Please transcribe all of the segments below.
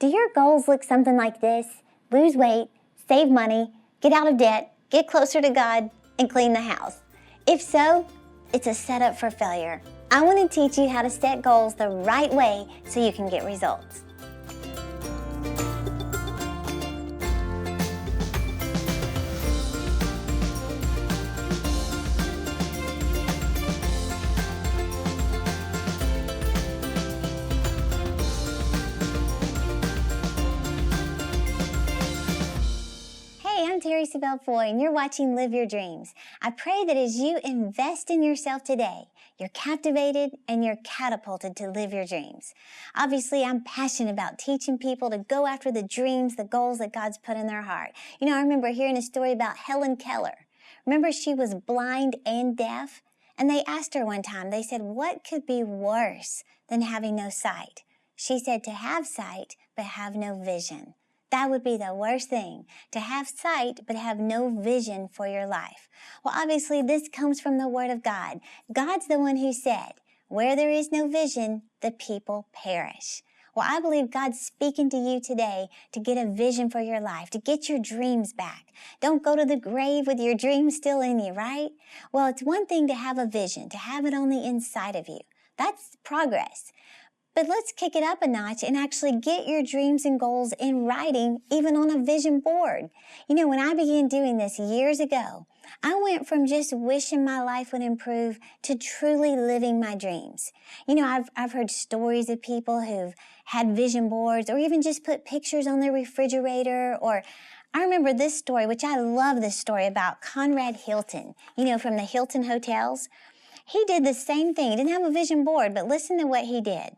Do your goals look something like this? Lose weight, save money, get out of debt, get closer to God, and clean the house. If so, it's a setup for failure. I want to teach you how to set goals the right way so you can get results. Hey, I'm Terri Savelle, and you're watching Live Your Dreams. I pray that as you invest in yourself today, you're captivated and you're catapulted to live your dreams. Obviously, I'm passionate about teaching people to go after the dreams, the goals that God's put in their heart. You know, I remember hearing a story about Helen Keller. Remember, she was blind and deaf? And they asked her one time, they said, what could be worse than having no sight? She said, to have sight, but have no vision. That would be the worst thing, to have sight but have no vision for your life. Well, obviously, this comes from the Word of God. God's the one who said, where there is no vision, the people perish. Well, I believe God's speaking to you today to get a vision for your life, to get your dreams back. Don't go to the grave with your dreams still in you, right? Well, it's one thing to have a vision, to have it on the inside of you. That's progress. But let's kick it up a notch and actually get your dreams and goals in writing, even on a vision board. You know, when I began doing this years ago, I went from just wishing my life would improve to truly living my dreams. You know, I've heard stories of people who've had vision boards or even just put pictures on their refrigerator. Or I remember this story, which I love this story, about Conrad Hilton, you know, from the Hilton hotels. He did the same thing. He didn't have a vision board, but listen to what he did.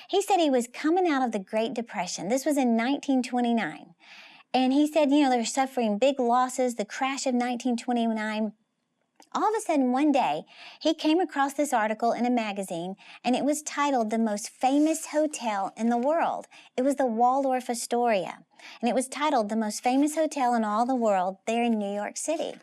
He said he was coming out of the Great Depression. This was in 1929. And he said, you know, they're suffering big losses, the crash of 1929. All of a sudden, one day, he came across this article in a magazine, and it was titled The Most Famous Hotel in the World. It was the Waldorf Astoria. And it was titled The Most Famous Hotel in All the World there in New York City.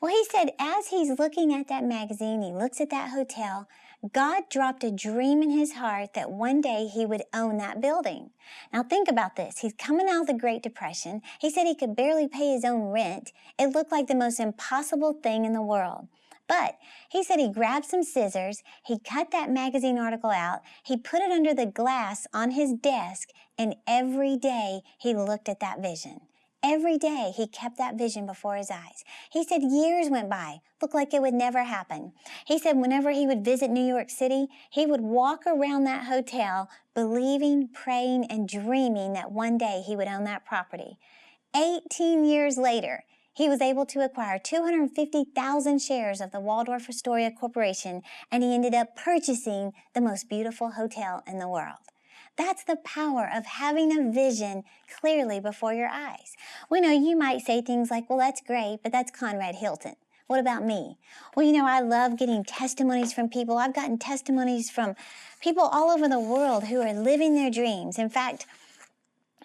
Well, he said as he's looking at that magazine, he looks at that hotel, God dropped a dream in his heart that one day he would own that building. Now think about this. He's coming out of the Great Depression. He said he could barely pay his own rent. It looked like the most impossible thing in the world. But he said he grabbed some scissors, he cut that magazine article out, he put it under the glass on his desk, and every day he looked at that vision. Every day he kept that vision before his eyes. He said years went by, looked like it would never happen. He said whenever he would visit New York City, he would walk around that hotel believing, praying, and dreaming that one day he would own that property. 18 years later, he was able to acquire 250,000 shares of the Waldorf Astoria Corporation, and he ended up purchasing the most beautiful hotel in the world. That's the power of having a vision clearly before your eyes. We know you might say things like, well, that's great, but that's Conrad Hilton. What about me? Well, you know, I love getting testimonies from people. I've gotten testimonies from people all over the world who are living their dreams. In fact,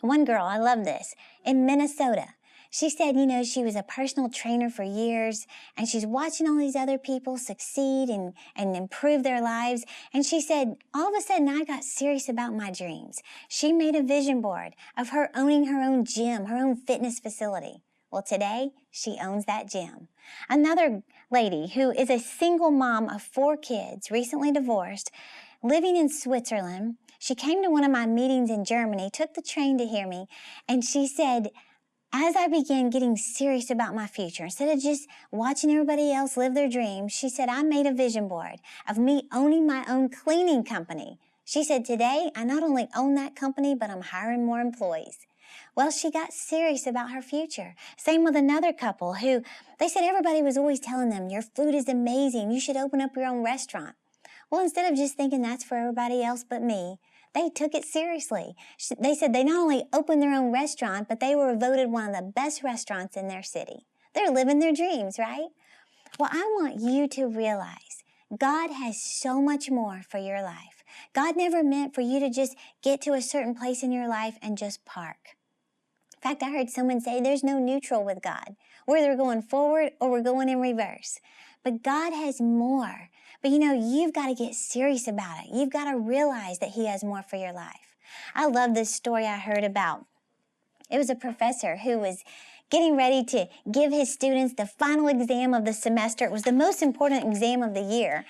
one girl, I love this, in Minnesota. She said, you know, she was a personal trainer for years, and she's watching all these other people succeed and improve their lives. And she said, all of a sudden, I got serious about my dreams. She made a vision board of her owning her own gym, her own fitness facility. Well, today, she owns that gym. Another lady who is a single mom of 4 kids, recently divorced, living in Switzerland. She came to one of my meetings in Germany, took the train to hear me, and she said, as I began getting serious about my future, instead of just watching everybody else live their dreams, she said, I made a vision board of me owning my own cleaning company. She said, today, I not only own that company, but I'm hiring more employees. Well, she got serious about her future. Same with another couple who, they said everybody was always telling them, your food is amazing, you should open up your own restaurant. Well, instead of just thinking that's for everybody else but me, they took it seriously. They said they not only opened their own restaurant, but they were voted one of the best restaurants in their city. They're living their dreams, right? Well, I want you to realize God has so much more for your life. God never meant for you to just get to a certain place in your life and just park. In fact, I heard someone say there's no neutral with God. We're either going forward or we're going in reverse. But God has more. But you know, you've got to get serious about it. You've got to realize that He has more for your life. I love this story I heard about. It was a professor who was getting ready to give his students the final exam of the semester. It was the most important exam of the year.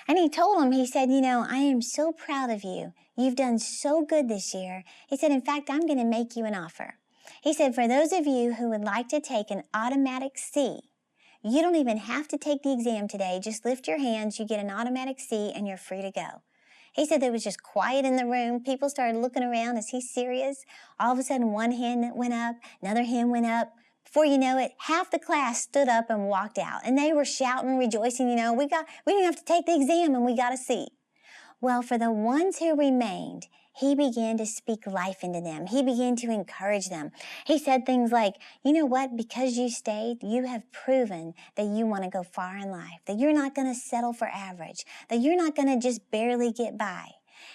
And he told them, he said, I am so proud of you. You've done so good this year. He said, in fact, I'm going to make you an offer. He said, for those of you who would like to take an automatic C, you don't even have to take the exam today. Just lift your hands, you get an automatic C, and you're free to go. He said there was just quiet in the room. People started looking around. Is he serious? All of a sudden, one hand went up, another hand went up. Before you know it, half the class stood up and walked out. And they were shouting, rejoicing, we didn't have to take the exam and we got a C. Well, for the ones who remained, he began to speak life into them. He began to encourage them. He said things like, you know what? Because you stayed, you have proven that you want to go far in life, that you're not going to settle for average, that you're not going to just barely get by.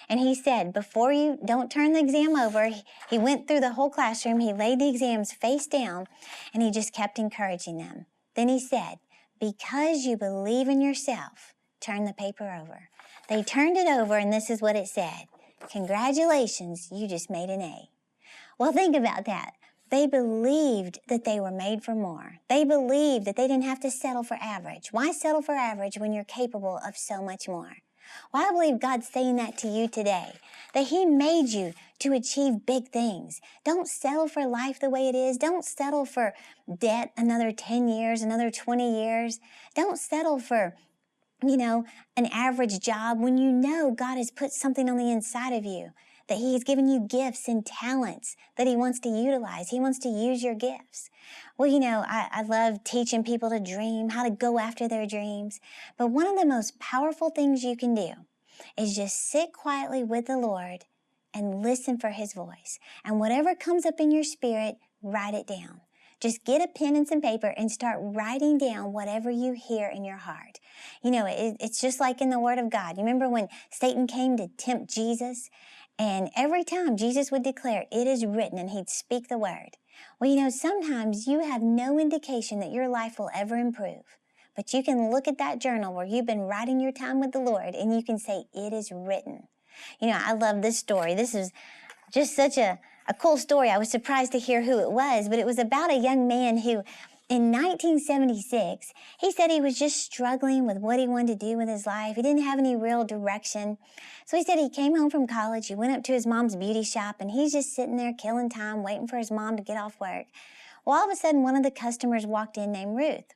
And he said, before you don't turn the exam over, he went through the whole classroom, he laid the exams face down, and he just kept encouraging them. Then he said, because you believe in yourself, turn the paper over. They turned it over, and this is what it said. Congratulations, you just made an A. Well, think about that. They believed that they were made for more. They believed that they didn't have to settle for average. Why settle for average when you're capable of so much more? Well, I believe God's saying that to you today, that He made you to achieve big things. Don't settle for life the way it is. Don't settle for debt another 10 years, another 20 years. Don't settle for an average job when you know God has put something on the inside of you, that He has given you gifts and talents that He wants to utilize. He wants to use your gifts. Well, I love teaching people to dream, how to go after their dreams. But one of the most powerful things you can do is just sit quietly with the Lord and listen for His voice. And whatever comes up in your spirit, write it down. Just get a pen and some paper and start writing down whatever you hear in your heart. It's just like in the Word of God. You remember when Satan came to tempt Jesus? And every time Jesus would declare, it is written, and he'd speak the word. Well, sometimes you have no indication that your life will ever improve. But you can look at that journal where you've been writing your time with the Lord, and you can say, it is written. I love this story. This is just such a cool story. I was surprised to hear who it was, but it was about a young man who, in 1976, he said he was just struggling with what he wanted to do with his life. He didn't have any real direction. So he said he came home from college, he went up to his mom's beauty shop, and he's just sitting there killing time, waiting for his mom to get off work. Well, all of a sudden, one of the customers walked in named Ruth.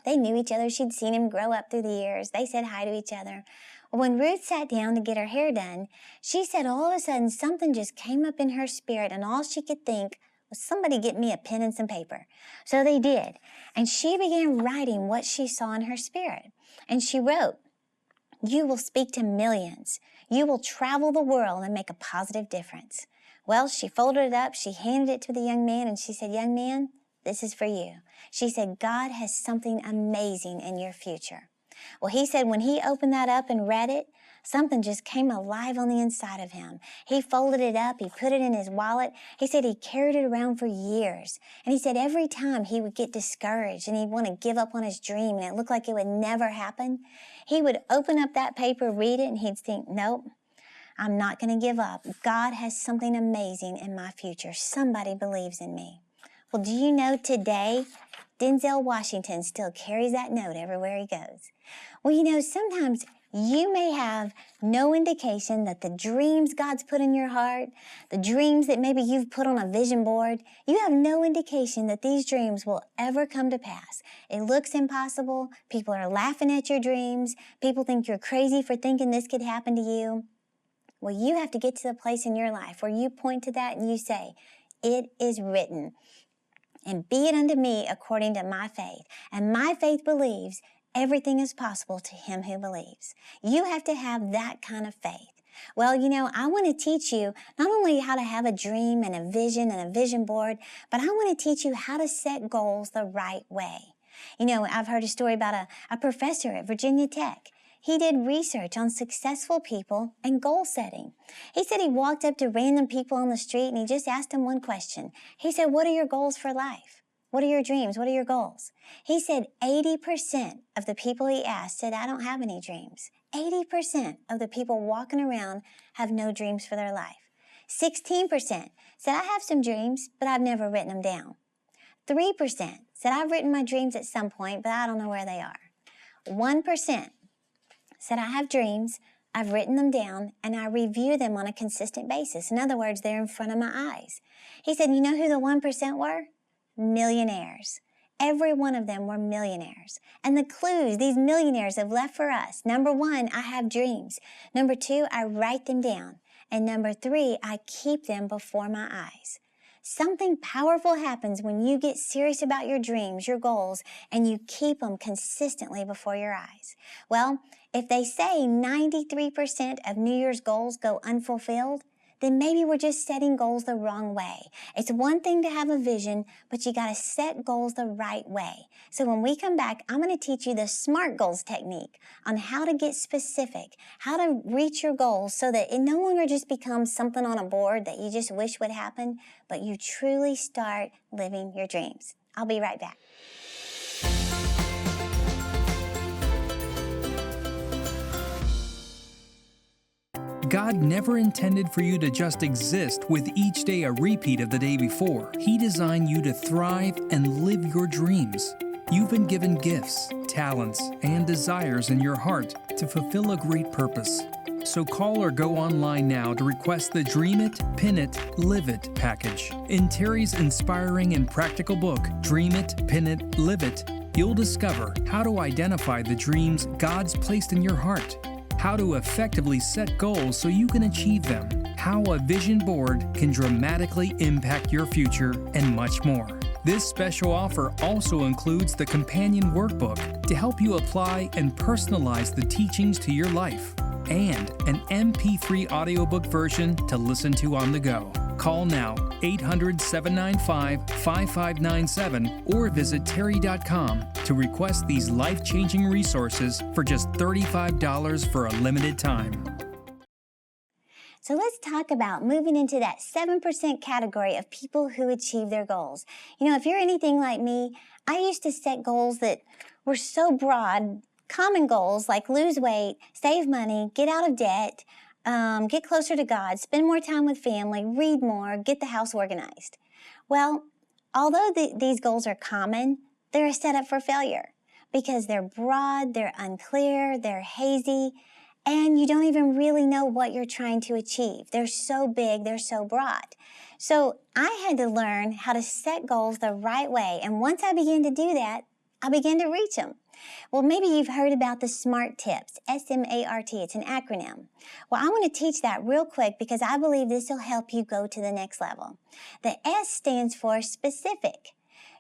They knew each other. She'd seen him grow up through the years. They said hi to each other. When Ruth sat down to get her hair done, she said all of a sudden something just came up in her spirit, and all she could think was, somebody get me a pen and some paper. So they did. And she began writing what she saw in her spirit. And she wrote, you will speak to millions. You will travel the world and make a positive difference. Well, she folded it up, she handed it to the young man, and she said, young man, this is for you. She said, God has something amazing in your future. Well, he said when he opened that up and read it, something just came alive on the inside of him. He folded it up, he put it in his wallet. He said he carried it around for years. And he said every time he would get discouraged and he'd want to give up on his dream and it looked like it would never happen, he would open up that paper, read it, and he'd think, nope, I'm not going to give up. God has something amazing in my future. Somebody believes in me. Well, do you know today, Denzel Washington still carries that note everywhere he goes? Well, sometimes you may have no indication that the dreams God's put in your heart, the dreams that maybe you've put on a vision board, you have no indication that these dreams will ever come to pass. It looks impossible. People are laughing at your dreams. People think you're crazy for thinking this could happen to you. Well, you have to get to the place in your life where you point to that and you say, it is written. And be it unto me according to my faith. And my faith believes everything is possible to him who believes. You have to have that kind of faith. Well, I want to teach you not only how to have a dream and a vision board, but I want to teach you how to set goals the right way. I've heard a story about a professor at Virginia Tech. He did research on successful people and goal setting. He said he walked up to random people on the street and he just asked them one question. He said, what are your goals for life? What are your dreams? What are your goals? He said 80% of the people he asked said, I don't have any dreams. 80% of the people walking around have no dreams for their life. 16% said I have some dreams, but I've never written them down. 3% said I've written my dreams at some point, but I don't know where they are. 1% said I have dreams, I've written them down, and I review them on a consistent basis. In other words, they're in front of my eyes. He said, you know who the 1% were? Millionaires. Every one of them were millionaires. And the clues these millionaires have left for us: number 1, I have dreams. Number 2, I write them down. And number 3, I keep them before my eyes. Something powerful happens when you get serious about your dreams, your goals, and you keep them consistently before your eyes. Well, if they say 93% of New Year's goals go unfulfilled, then maybe we're just setting goals the wrong way. It's one thing to have a vision, but you got to set goals the right way. So when we come back, I'm going to teach you the SMART goals technique on how to get specific, how to reach your goals so that it no longer just becomes something on a board that you just wish would happen, but you truly start living your dreams. I'll be right back. God never intended for you to just exist with each day a repeat of the day before. He designed you to thrive and live your dreams. You've been given gifts, talents, and desires in your heart to fulfill a great purpose. So call or go online now to request the Dream It, Pin It, Live It package. In Terri's inspiring and practical book, Dream It, Pin It, Live It, you'll discover how to identify the dreams God's placed in your heart, how to effectively set goals so you can achieve them, how a vision board can dramatically impact your future, and much more. This special offer also includes the companion workbook to help you apply and personalize the teachings to your life, and an MP3 audiobook version to listen to on the go. Call now, 800-795-5597, or visit Terri.com to request these life-changing resources for just $35 for a limited time. So let's talk about moving into that 7% category of people who achieve their goals. You know, if you're anything like me, I used to set goals that were so broad, common goals like lose weight, save money, get out of debt, get closer to God, spend more time with family, read more, get the house organized. Well, although these goals are common, they're a setup for failure because they're broad, they're unclear, they're hazy, and you don't even really know what you're trying to achieve. They're so big, they're so broad. So I had to learn how to set goals the right way, and once I began to do that, I began to reach them. Well, maybe you've heard about the SMART tips, S-M-A-R-T, it's an acronym. Well, I want to teach that real quick because I believe this will help you go to the next level. The S stands for specific.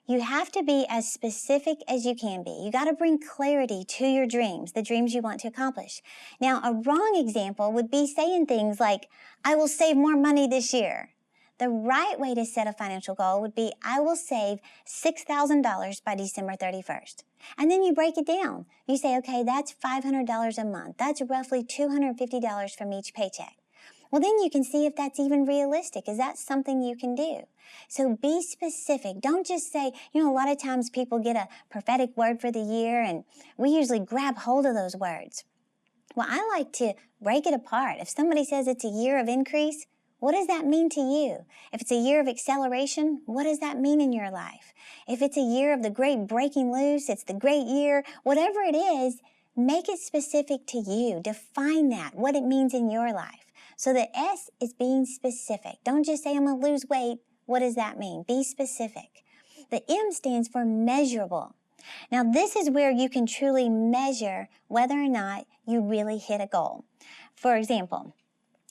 You have to be as specific as you can be. You got to bring clarity to your dreams, the dreams you want to accomplish. Now, a wrong example would be saying things like, I will save more money this year. The right way to set a financial goal would be, I will save $6,000 by December 31st. And then you break it down. You say, okay, that's $500 a month. That's roughly $250 from each paycheck. Well, then you can see if that's even realistic. Is that something you can do? So be specific. Don't just say, you know, a lot of times people get a prophetic word for the year, and we usually grab hold of those words. Well, I like to break it apart. If somebody says it's a year of increase, what does that mean to you? If it's a year of acceleration, what does that mean in your life? If it's a year of the great breaking loose, it's the great year, whatever it is, make it specific to you. Define that, what it means in your life. So the S is being specific. Don't just say, I'm going to lose weight. What does that mean? Be specific. The M stands for measurable. Now, this is where you can truly measure whether or not you really hit a goal. For example,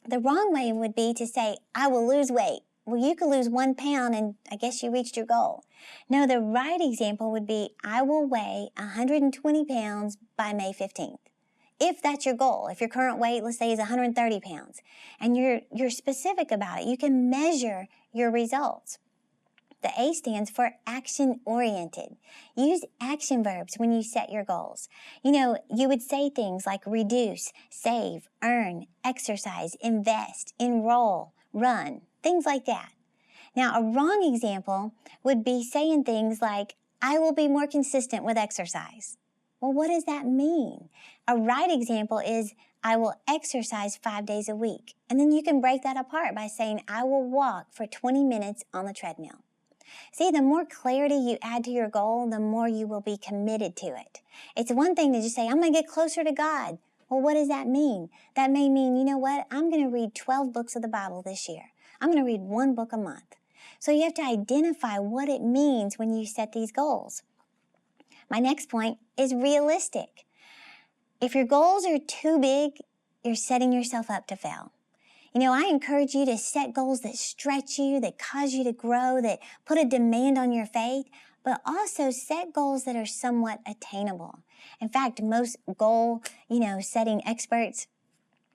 the wrong way would be to say, I will lose weight. Well, you could lose 1 pound and I guess you reached your goal. No, the right example would be, I will weigh 120 pounds by May 15th. If that's your goal, if your current weight, let's say, is 130 pounds, and you're specific about it, you can measure your results. The A stands for action-oriented. Use action verbs when you set your goals. You know, you would say things like reduce, save, earn, exercise, invest, enroll, run, things like that. Now, a wrong example would be saying things like, I will be more consistent with exercise. Well, what does that mean? A right example is, I will exercise 5 days a week. And then you can break that apart by saying, I will walk for 20 minutes on the treadmill. See, the more clarity you add to your goal, the more you will be committed to it. It's one thing to just say, I'm going to get closer to God. Well, what does that mean? That may mean, you know what? I'm going to read 12 books of the Bible this year. I'm going to read 1 book a month. So you have to identify what it means when you set these goals. My next point is realistic. If your goals are too big, you're setting yourself up to fail. You know, I encourage you to set goals that stretch you, that cause you to grow, that put a demand on your faith, but also set goals that are somewhat attainable. In fact, most goal, setting experts,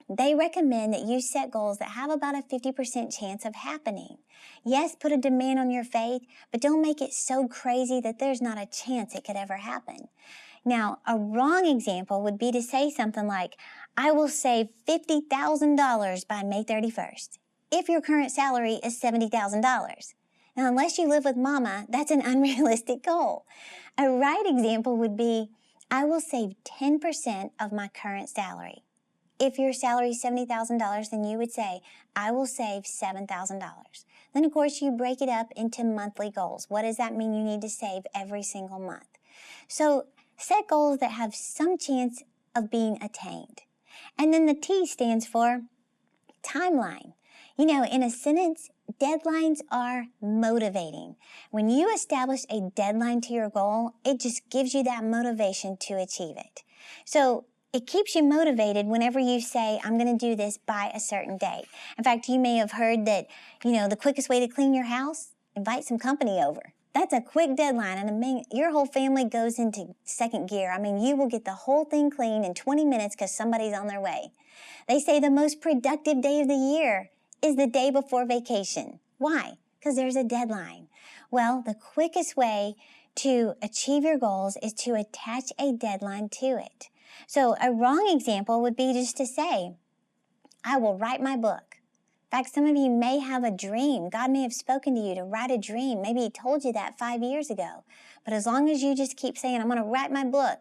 they recommend that you set goals that have about a 50% chance of happening. Yes, put a demand on your faith, but don't make it so crazy that there's not a chance it could ever happen. Now, a wrong example would be to say something like, I will save $50,000 by May 31st, if your current salary is $70,000. Now, unless you live with mama, that's an unrealistic goal. A right example would be, I will save 10% of my current salary. If your salary is $70,000, then you would say, I will save $7,000. Then, of course, you break it up into monthly goals. What does that mean you need to save every single month? So, set goals that have some chance of being attained. And then the T stands for timeline. You know, in a sentence, deadlines are motivating. When you establish a deadline to your goal, it just gives you that motivation to achieve it. So it keeps you motivated whenever you say, I'm going to do this by a certain date. In fact, you may have heard that, the quickest way to clean your house, invite some company over. That's a quick deadline, and your whole family goes into second gear. You will get the whole thing clean in 20 minutes because somebody's on their way. They say the most productive day of the year is the day before vacation. Why? Because there's a deadline. Well, the quickest way to achieve your goals is to attach a deadline to it. So a wrong example would be just to say, I will write my book. In fact, some of you may have a dream. God may have spoken to you to write a dream. Maybe He told you that 5 years ago. But as long as you just keep saying, I'm going to write my book,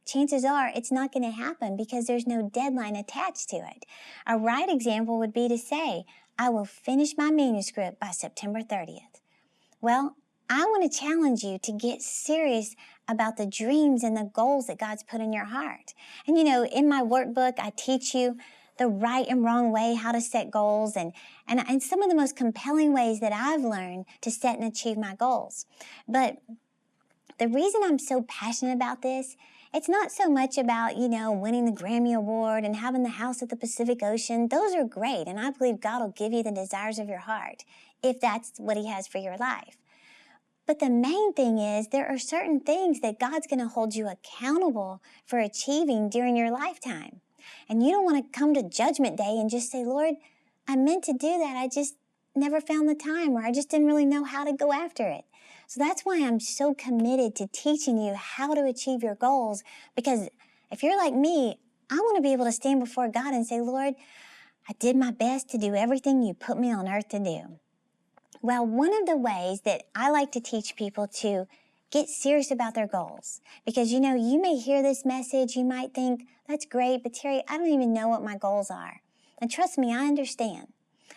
chances are it's not going to happen because there's no deadline attached to it. A right example would be to say, I will finish my manuscript by September 30th. Well, I want to challenge you to get serious about the dreams and the goals that God's put in your heart. And in my workbook, I teach you the right and wrong way, how to set goals, and some of the most compelling ways that I've learned to set and achieve my goals. But the reason I'm so passionate about this, it's not so much about, winning the Grammy Award and having the house at the Pacific Ocean. Those are great, and I believe God will give you the desires of your heart if that's what He has for your life. But the main thing is there are certain things that God's going to hold you accountable for achieving during your lifetime. And you don't want to come to Judgment Day and just say, Lord, I meant to do that. I just never found the time, or I just didn't really know how to go after it. So that's why I'm so committed to teaching you how to achieve your goals, because if you're like me, I want to be able to stand before God and say, Lord, I did my best to do everything you put me on earth to do. Well, one of the ways that I like to teach people to get serious about their goals, because you may hear this message, you might think, that's great, but Terri, I don't even know what my goals are. And trust me, I understand.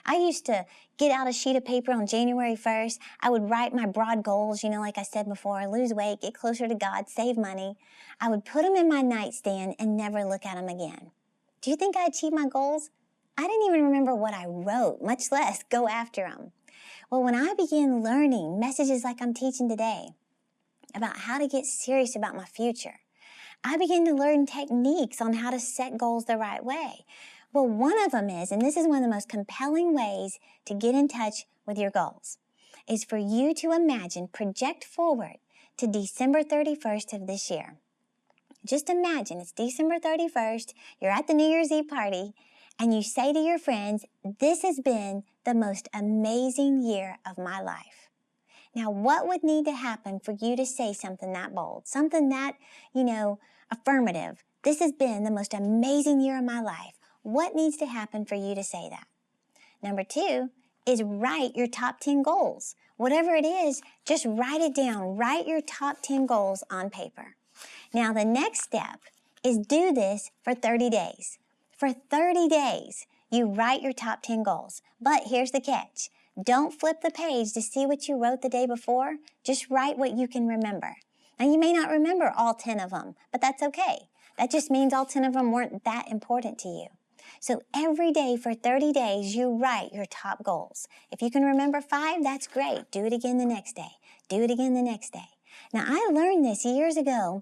I used to get out a sheet of paper on January 1st. I would write my broad goals, like I said before, lose weight, get closer to God, save money. I would put them in my nightstand and never look at them again. Do you think I achieved my goals? I didn't even remember what I wrote, much less go after them. Well, when I began learning messages like I'm teaching today about how to get serious about my future, I began to learn techniques on how to set goals the right way. Well, one of them is, and this is one of the most compelling ways to get in touch with your goals, is for you to project forward to December 31st of this year. Just imagine it's December 31st, you're at the New Year's Eve party, and you say to your friends, this has been the most amazing year of my life. Now, what would need to happen for you to say something that bold, something that, affirmative? This has been the most amazing year of my life. What needs to happen for you to say that? Number 2 is write your top 10 goals. Whatever it is, just write it down. Write your top 10 goals on paper. Now, the next step is do this for 30 days. For 30 days, you write your top 10 goals. But here's the catch. Don't flip the page to see what you wrote the day before. Just write what you can remember. Now, you may not remember all 10 of them, but that's okay. That just means all 10 of them weren't that important to you. So every day for 30 days, you write your top goals. If you can remember 5, that's great. Do it again the next day. Do it again the next day. Now, I learned this years ago,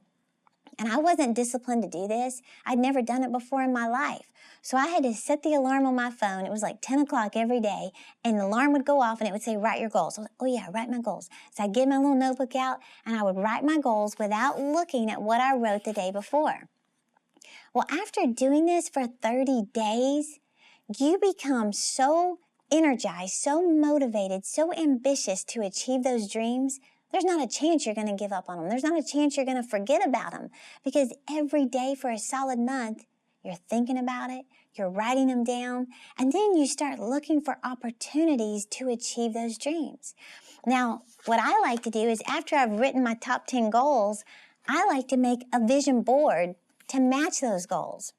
and I wasn't disciplined to do this. I'd never done it before in my life. So I had to set the alarm on my phone. It was like 10 o'clock every day, and the alarm would go off, and it would say, write your goals. I was like, oh yeah, write my goals. So I'd get my little notebook out, and I would write my goals without looking at what I wrote the day before. Well, after doing this for 30 days, you become so energized, so motivated, so ambitious to achieve those dreams. There's not a chance you're going to give up on them. There's not a chance you're going to forget about them, because every day for a solid month, you're thinking about it, you're writing them down, and then you start looking for opportunities to achieve those dreams. Now, what I like to do is after I've written my top 10 goals, I like to make a vision board to match those goals.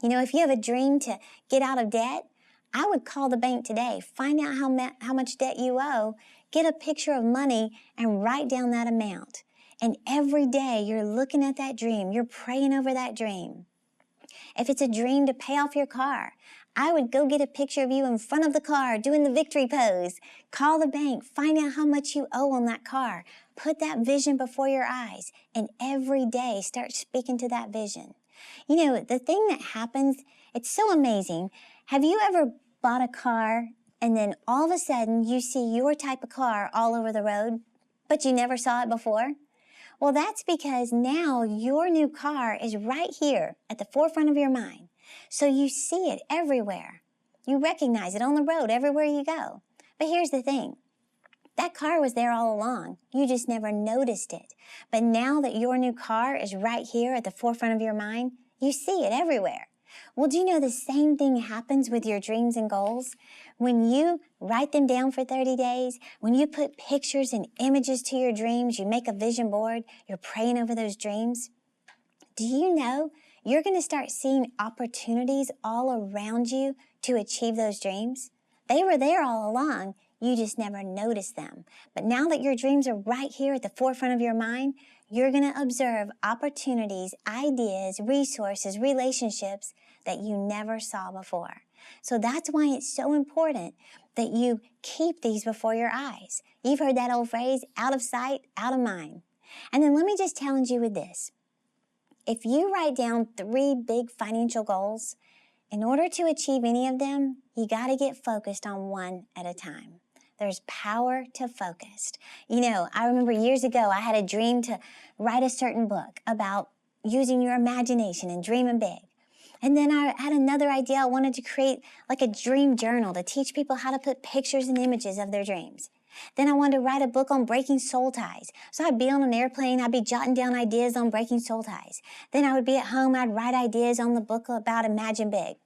You know, if you have a dream to get out of debt, I would call the bank today, find out how much debt you owe, get a picture of money, and write down that amount. And every day you're looking at that dream, you're praying over that dream. If it's a dream to pay off your car, I would go get a picture of you in front of the car doing the victory pose. Call the bank, find out how much you owe on that car. Put that vision before your eyes, and every day start speaking to that vision. You know, the thing that happens, it's so amazing. Have you ever bought a car and then all of a sudden you see your type of car all over the road, but you never saw it before? Well, that's because now your new car is right here at the forefront of your mind. So you see it everywhere. You recognize it on the road everywhere you go. But here's the thing. That car was there all along. You just never noticed it. But now that your new car is right here at the forefront of your mind, you see it everywhere. Well, do you know the same thing happens with your dreams and goals? When you write them down for 30 days, when you put pictures and images to your dreams, you make a vision board, you're praying over those dreams, do you know you're going to start seeing opportunities all around you to achieve those dreams? They were there all along. You just never noticed them. But now that your dreams are right here at the forefront of your mind, you're going to observe opportunities, ideas, resources, relationships that you never saw before. So that's why it's so important that you keep these before your eyes. You've heard that old phrase, out of sight, out of mind. And then let me just challenge you with this. If you write down 3 big financial goals, in order to achieve any of them, you got to get focused on one at a time. There's power to focus. You know, I remember years ago, I had a dream to write a certain book about using your imagination and dreaming big. And then I had another idea. I wanted to create like a dream journal to teach people how to put pictures and images of their dreams. Then I wanted to write a book on breaking soul ties. So I'd be on an airplane, I'd be jotting down ideas on breaking soul ties. Then I would be at home, I'd write ideas on the book about Imagine Big.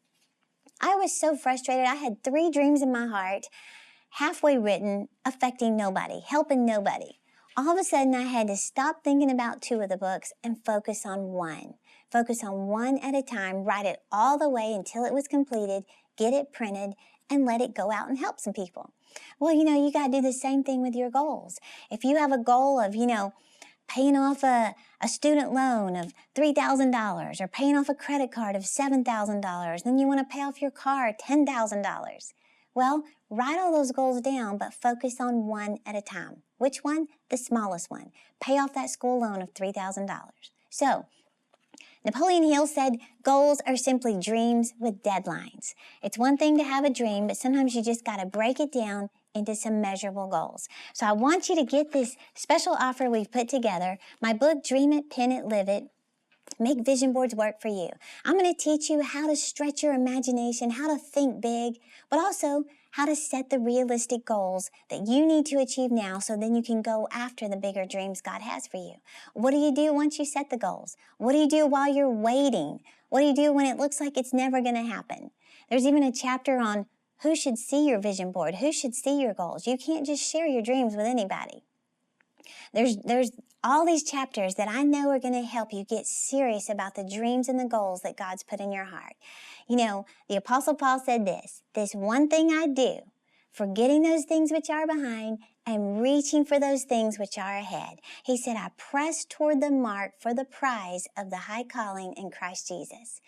I was so frustrated. I had 3 dreams in my heart, halfway written, affecting nobody, helping nobody. All of a sudden, I had to stop thinking about 2 of the books and focus on one. Focus on one at a time, write it all the way until it was completed, get it printed, and let it go out and help some people. Well, you know, you got to do the same thing with your goals. If you have a goal of, paying off a student loan of $3,000 or paying off a credit card of $7,000, then you want to pay off your car $10,000. Well, write all those goals down, but focus on one at a time. Which one? The smallest one. Pay off that school loan of $3,000. So, Napoleon Hill said, goals are simply dreams with deadlines. It's one thing to have a dream, but sometimes you just got to break it down into some measurable goals. So I want you to get this special offer we've put together, my book, Dream It, Pin It, Live It. Make vision boards work for you. I'm going to teach you how to stretch your imagination, how to think big, but also how to set the realistic goals that you need to achieve now so then you can go after the bigger dreams God has for you. What do you do once you set the goals? What do you do while you're waiting? What do you do when it looks like it's never going to happen? There's even a chapter on who should see your vision board, who should see your goals. You can't just share your dreams with anybody. There's all these chapters that I know are going to help you get serious about the dreams and the goals that God's put in your heart. You know, the Apostle Paul said this one thing I do, forgetting those things which are behind and reaching for those things which are ahead. He said, I press toward the mark for the prize of the high calling in Christ Jesus.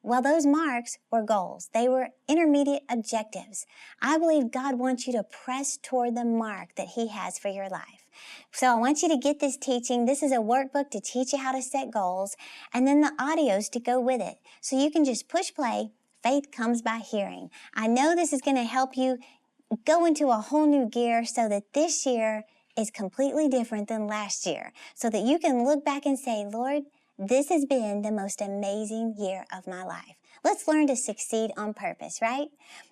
Well, those marks were goals. They were intermediate objectives. I believe God wants you to press toward the mark that He has for your life. So I want you to get this teaching. This is a workbook to teach you how to set goals, and then the audios to go with it. So you can just push play. Faith comes by hearing. I know this is going to help you go into a whole new gear so that this year is completely different than last year, so that you can look back and say, Lord, this has been the most amazing year of my life. Let's learn to succeed on purpose, right?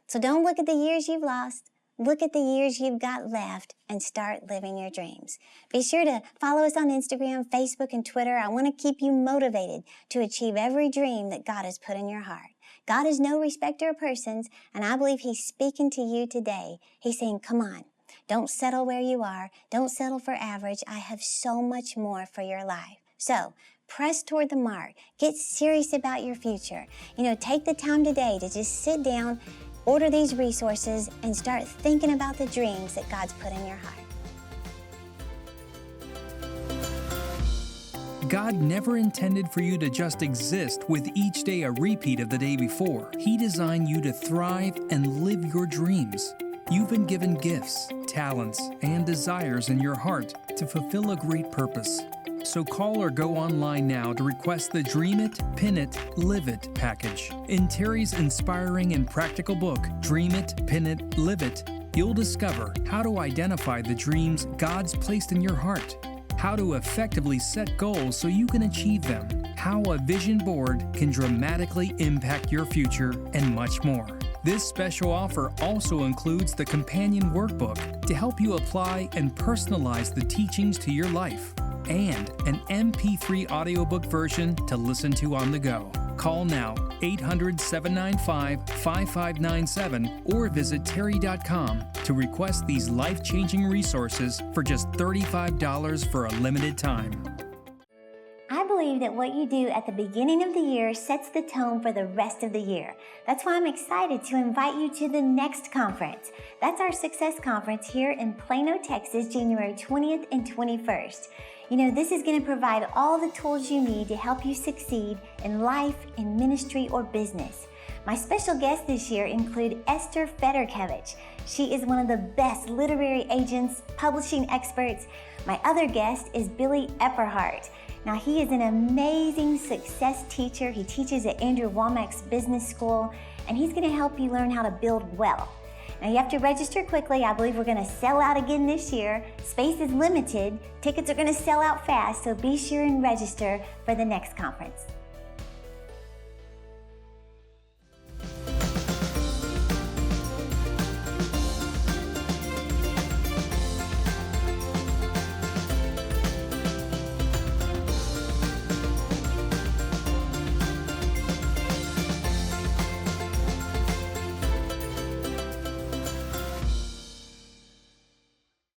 So don't look at the years you've lost. Look at the years you've got left and start living your dreams. Be sure to follow us on Instagram, Facebook, and Twitter. I want to keep you motivated to achieve every dream that God has put in your heart. God is no respecter of persons, and I believe He's speaking to you today. He's saying, come on, don't settle where you are. Don't settle for average. I have so much more for your life. So, press toward the mark. Get serious about your future. You know, take the time today to just sit down, order these resources, and start thinking about the dreams that God's put in your heart. God never intended for you to just exist with each day a repeat of the day before. He designed you to thrive and live your dreams. You've been given gifts, talents, and desires in your heart to fulfill a great purpose. So call or go online now to request the Dream It, Pin It, Live It package. In Terri's inspiring and practical book, Dream It, Pin It, Live It, you'll discover how to identify the dreams God's placed in your heart, how to effectively set goals so you can achieve them, how a vision board can dramatically impact your future, and much more. This special offer also includes the companion workbook to help you apply and personalize the teachings to your life, and an MP3 audiobook version to listen to on the go. Call now, 800-795-5597, or visit Terri.com to request these life-changing resources for just $35 for a limited time. I believe that what you do at the beginning of the year sets the tone for the rest of the year. That's why I'm excited to invite you to the next conference. That's our Success Conference here in Plano, Texas, January 20th and 21st. You know, this is going to provide all the tools you need to help you succeed in life, in ministry, or business. My special guests this year include Esther Federkevich. She is one of the best literary agents, publishing experts. My other guest is Billy Epperhart. Now, he is an amazing success teacher. He teaches at Andrew Womack's Business School, and he's going to help you learn how to build wealth. Now, you have to register quickly. I believe we're going to sell out again this year. Space is limited. Tickets are going to sell out fast, so be sure and register for the next conference.